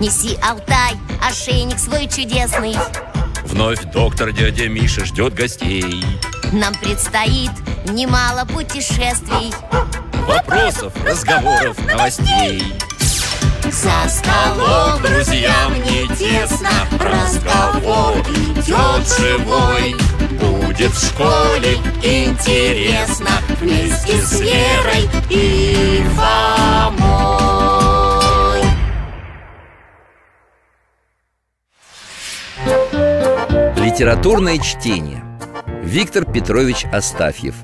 Неси, Алтай, ошейник свой чудесный. Вновь доктор дядя Миша ждет гостей. Нам предстоит немало путешествий, Вопросов, разговоров, новостей. За столом Друзьям не тесно, разговор идет живой. Будет в школе интересно вместе с Верой и Фомой. Литературное чтение. Виктор Петрович Астафьев.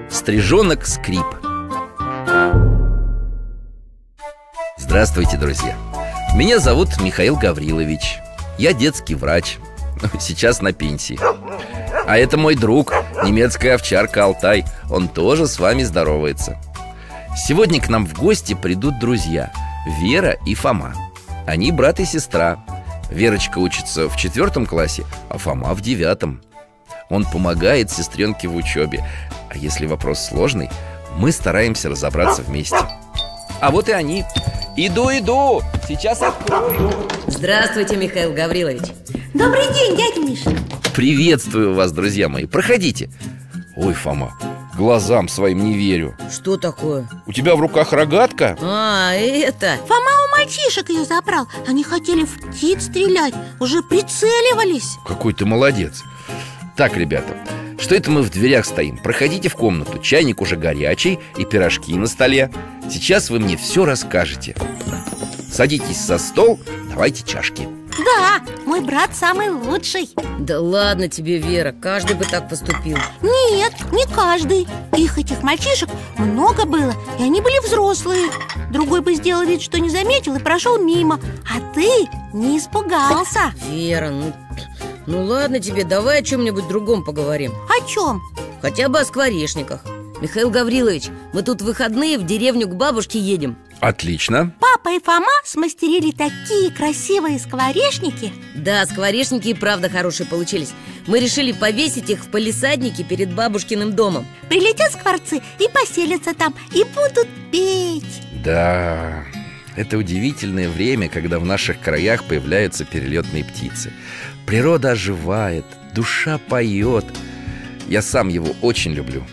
Стрижонок Скрип. Здравствуйте, друзья. Меня зовут Михаил Гаврилович. Я детский врач. Сейчас на пенсии. А это мой друг, немецкая овчарка Алтай. Он тоже с вами здоровается. Сегодня к нам в гости придут друзья Вера и Фома. Они брат и сестра. Верочка учится в 4 классе, а Фома в 9. Он помогает сестренке в учебе. А если вопрос сложный, мы стараемся разобраться вместе. А вот и они. Иду, сейчас открою. Здравствуйте, Михаил Гаврилович. Добрый день, дядя Миша. Приветствую вас, друзья мои, проходите. Ой, Фома, глазам своим не верю. Что такое? У тебя в руках рогатка? А, это... Фома у мальчишек ее забрал. Они хотели в птиц стрелять, уже прицеливались. Какой ты молодец. Так, ребята, что это мы в дверях стоим? Проходите в комнату, чайник уже горячий и пирожки на столе. Сейчас вы мне все расскажете. Садитесь за стол, давайте чашки. Да, мой брат самый лучший. Да ладно тебе, Вера, каждый бы так поступил. Нет, не каждый. Их, этих мальчишек, много было, и они были взрослые. Другой бы сделал вид, что не заметил и прошел мимо. А ты не испугался. Вера, ну ладно тебе, давай о чем-нибудь другом поговорим. О чем? Хотя бы о скворечниках. Михаил Гаврилович, мы тут в выходные в деревню к бабушке едем. Отлично. Папа и Фома смастерили такие красивые скворечники. Да, скворечники и правда хорошие получились. Мы решили повесить их в палисаднике перед бабушкиным домом. Прилетят скворцы и поселятся там, и будут петь. Да, это удивительное время, когда в наших краях появляются перелетные птицы. Природа оживает, душа поет. Я сам его очень люблю.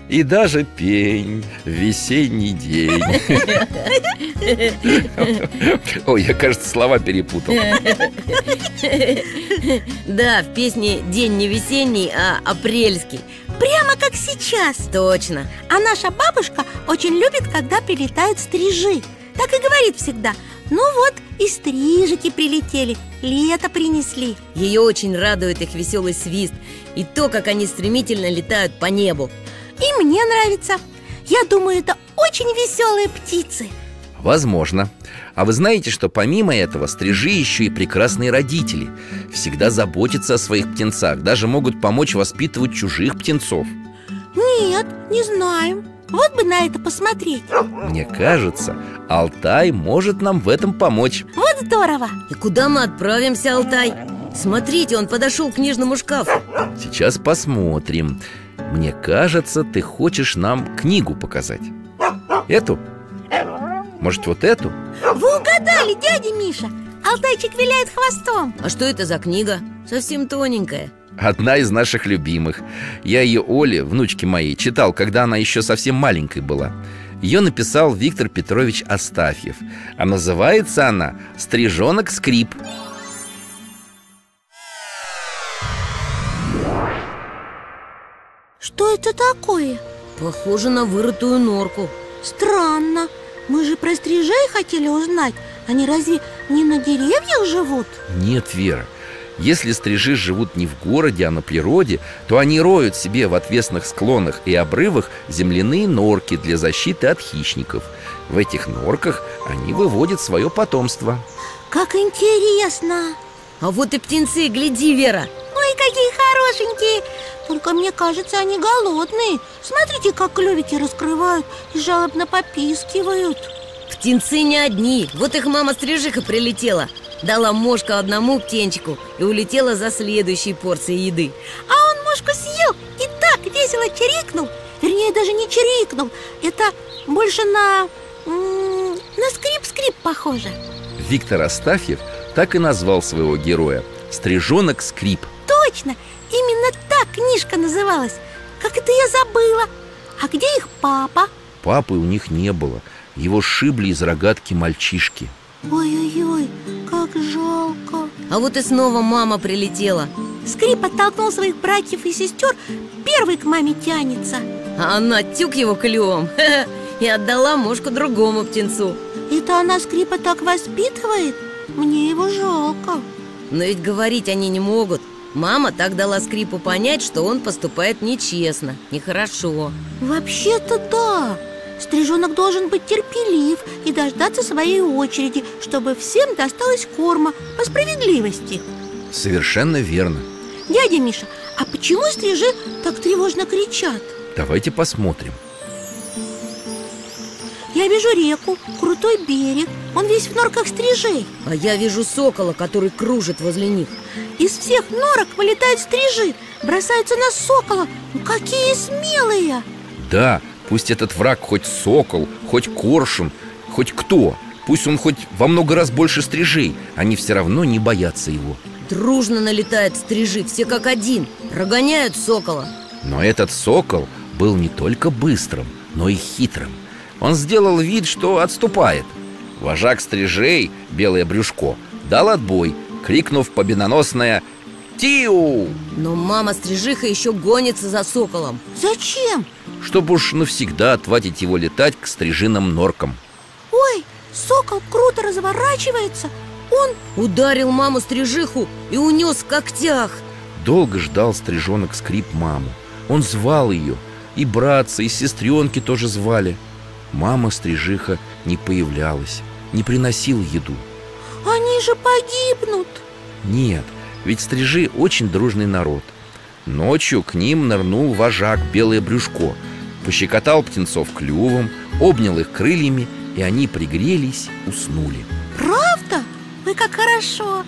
И даже пень в весенний день. Ой, я, кажется, слова перепутал. Да, в песне день не весенний, а апрельский. Прямо как сейчас. Точно. А наша бабушка очень любит, когда прилетают стрижи. Так и говорит всегда: ну вот, и стрижики прилетели, лето принесли. Ее очень радует их веселый свист и то, как они стремительно летают по небу. И мне нравится. Я думаю, это очень веселые птицы. Возможно. А вы знаете, что помимо этого стрижи еще и прекрасные родители. Всегда заботятся о своих птенцах, даже могут помочь воспитывать чужих птенцов. Нет, не знаем. Вот бы на это посмотреть. Мне кажется, Алтай может нам в этом помочь. Вот здорово. И куда мы отправимся, Алтай? Смотрите, он подошел к книжному шкафу. Сейчас посмотрим. Мне кажется, ты хочешь нам книгу показать. Эту? Может, вот эту? Вы угадали, дядя Миша. Алтайчик виляет хвостом. А что это за книга? Совсем тоненькая. Одна из наших любимых. Я ее Оле, внучке моей, читал, когда она еще совсем маленькой была. Ее написал Виктор Петрович Астафьев. А называется она «Стрижонок Скрип». Что это такое? Похоже на вырытую норку. Странно. Мы же про стрижей хотели узнать. Они разве не на деревьях живут? Нет, Вера. Если стрижи живут не в городе, а на природе, то они роют себе в отвесных склонах и обрывах земляные норки для защиты от хищников. В этих норках они выводят свое потомство. Как интересно. А вот и птенцы, гляди, Вера. Ой, какие хорошенькие. Только мне кажется, они голодные. Смотрите, как клювики раскрывают и жалобно попискивают. Птенцы не одни. Вот их мама-стрижиха прилетела, дала мошку одному птенчику и улетела за следующей порцией еды. А он мошку съел и так весело чирикнул. Вернее, даже не чирикнул. Это больше на скрип-скрип похоже. Виктор Астафьев так и назвал своего героя – Стрижонок Скрип. Точно, именно так книжка называлась. Как это я забыла. А где их папа? Папы у них не было. Его сшибли из рогатки мальчишки. Ой-ой-ой, как жалко. А вот и снова мама прилетела. Скрип оттолкнул своих братьев и сестер, первый к маме тянется. А она тюк его клювом и отдала мошку другому птенцу. Это она Скрипа так воспитывает? Мне его жалко. Но ведь говорить они не могут. Мама так дала Скрипу понять, что он поступает нечестно, нехорошо. Вообще-то да. Стрижонок должен быть терпелив и дождаться своей очереди, чтобы всем досталось корма по справедливости. Совершенно верно. Дядя Миша, а почему стрижи так тревожно кричат? Давайте посмотрим. Я вижу реку, крутой берег. Он весь в норках стрижей. А я вижу сокола, который кружит возле них. Из всех норок вылетают стрижи, бросаются на сокола. Ну, какие смелые! Да, пусть этот враг хоть сокол, хоть коршун, хоть кто. Пусть он хоть во много раз больше стрижей, они все равно не боятся его. Дружно налетают стрижи, все как один, прогоняют сокола. Но этот сокол был не только быстрым, но и хитрым. Он сделал вид, что отступает. Вожак стрижей, Белое Брюшко, дал отбой, крикнув победоносное «Тиу!». Но мама-стрижиха еще гонится за соколом. Зачем? Чтобы уж навсегда отвадить его летать к стрижиным норкам. Ой, сокол круто разворачивается. Он... Ударил маму-стрижиху и унес в когтях. Долго ждал Стрижонок Скрип маму. Он звал ее, и братца, и сестренки тоже звали. Мама-стрижиха не появлялась, не приносила еду. Они же погибнут. Нет, ведь стрижи очень дружный народ. Ночью к ним нырнул вожак Белое Брюшко, пощекотал птенцов клювом, обнял их крыльями, и они пригрелись, уснули. Правда? Ой, как хорошо.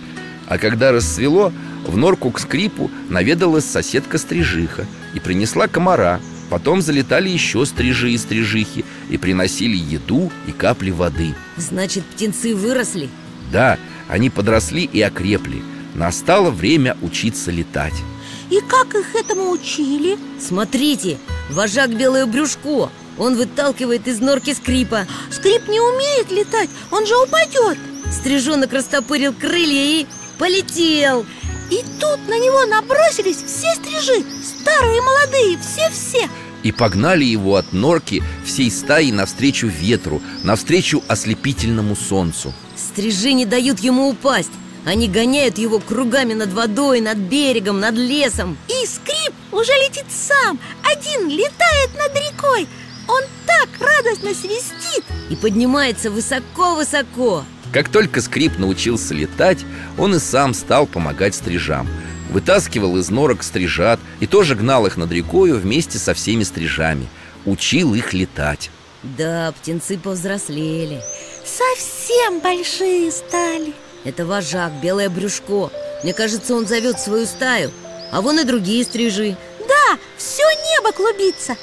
А когда рассвело, в норку к Скрипу наведалась соседка-стрижиха и принесла комара. Потом залетали еще стрижи и стрижихи и приносили еду и капли воды. Значит, птенцы выросли? Да, они подросли и окрепли. Настало время учиться летать. И как их этому учили? Смотрите, вожак Белое Брюшко. Он выталкивает из норки Скрипа. Скрип не умеет летать, он же упадет. Стрижонок растопырил крылья и полетел. И тут на него набросились все стрижи, старые и молодые, все-все. И погнали его от норки всей стаей навстречу ветру, навстречу ослепительному солнцу. Стрижи не дают ему упасть. Они гоняют его кругами над водой, над берегом, над лесом. И Скрип уже летит сам, один летает над рекой. Он так радостно свистит и поднимается высоко-высоко. Как только Скрип научился летать, он и сам стал помогать стрижам. Вытаскивал из норок стрижат и тоже гнал их над рекою вместе со всеми стрижами. Учил их летать. Да, птенцы повзрослели. Совсем большие стали. Это вожак, Белое Брюшко. Мне кажется, он зовет свою стаю. А вон и другие стрижи. Да, все небо клубится.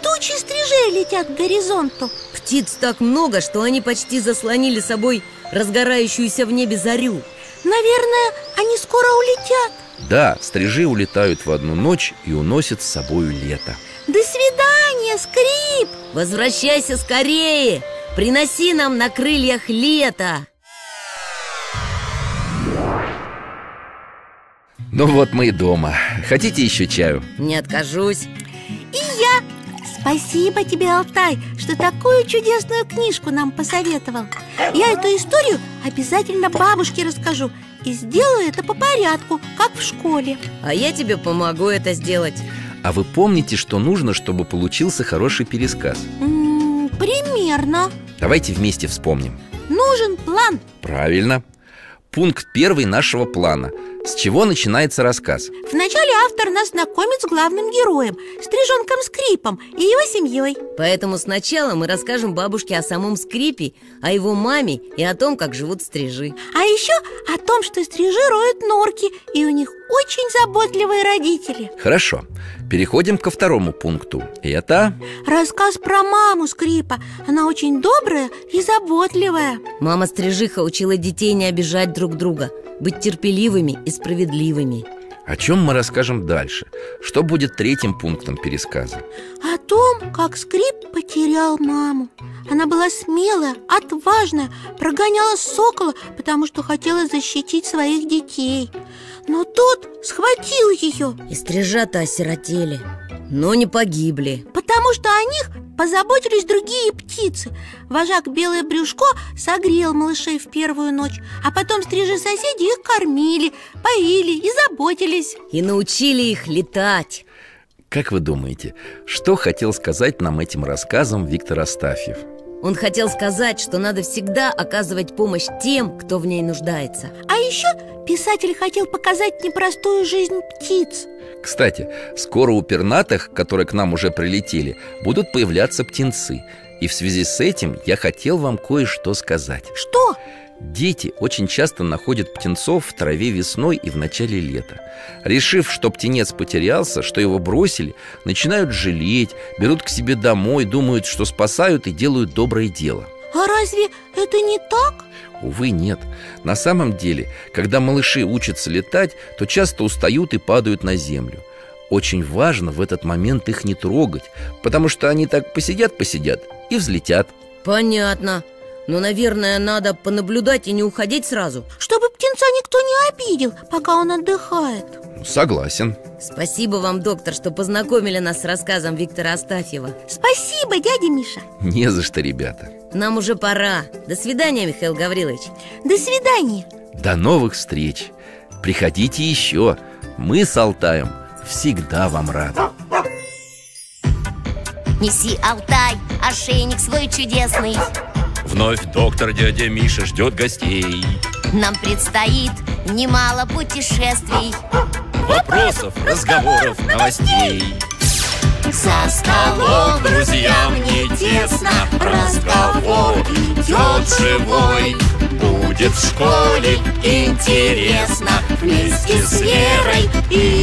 Тучи стрижей летят к горизонту. Птиц так много, что они почти заслонили собой разгорающуюся в небе зарю. Наверное, они скоро улетят. Да, стрижи улетают в одну ночь и уносят с собою лето. До свидания, Скрип! Возвращайся скорее! Приноси нам на крыльях лето! Ну вот мы и дома. Хотите еще чаю? Не откажусь. И я. Спасибо тебе, Алтай, что такую чудесную книжку нам посоветовал. Я эту историю обязательно бабушке расскажу и сделаю это по порядку, как в школе. А я тебе помогу это сделать. А вы помните, что нужно, чтобы получился хороший пересказ? Примерно. Давайте вместе вспомним. Нужен план. Правильно. Пункт 1 нашего плана. С чего начинается рассказ? Вначале автор нас знакомит с главным героем, стрижонком Скрипом и его семьей. Поэтому сначала мы расскажем бабушке о самом Скрипе, о его маме и о том, как живут стрижи. А еще о том, что стрижи роют норки, и у них очень заботливые родители. Хорошо, переходим ко второму пункту. И это... Рассказ про маму Скрипа. Она очень добрая и заботливая. Мама-стрижиха учила детей не обижать друг друга, быть терпеливыми и справедливыми. О чем мы расскажем дальше? Что будет третьим пунктом пересказа? О том, как Скрип потерял маму. Она была смелая, отважная, прогоняла сокола, потому что хотела защитить своих детей. Но тот схватил ее. И стрижата осиротели, но не погибли. Потому что о них позаботились другие птицы. Вожак Белое Брюшко согрел малышей в первую ночь, а потом стрижи-соседи их кормили, поили и заботились. И научили их летать. Как вы думаете, что хотел сказать нам этим рассказом Виктор Астафьев? Он хотел сказать, что надо всегда оказывать помощь тем, кто в ней нуждается. А еще писатель хотел показать непростую жизнь птиц. Кстати, скоро у пернатых, которые к нам уже прилетели, будут появляться птенцы. И в связи с этим я хотел вам кое-что сказать. Что? Дети очень часто находят птенцов в траве весной и в начале лета. Решив, что птенец потерялся, что его бросили, начинают жалеть, берут к себе домой, думают, что спасают и делают доброе дело. А разве это не так? Увы, нет. На самом деле, когда малыши учатся летать, то часто устают и падают на землю. Очень важно в этот момент их не трогать, потому что они так посидят и взлетят. Понятно. Но, наверное, надо понаблюдать и не уходить сразу. Чтобы птенца никто не обидел, пока он отдыхает. Согласен. Спасибо вам, доктор, что познакомили нас с рассказом Виктора Астафьева. Спасибо, дядя Миша. Не за что, ребята. Нам уже пора. До свидания, Михаил Гаврилович. До свидания. До новых встреч. Приходите еще. Мы с Алтаем всегда вам рады. Неси, Алтай, ошейник свой чудесный. Вновь доктор дядя Миша ждет гостей. Нам предстоит немало путешествий. Вопросов, разговоров, новостей. За столом Друзьям не тесно, разговор идет живой. Будет в школе интересно вместе с Верой и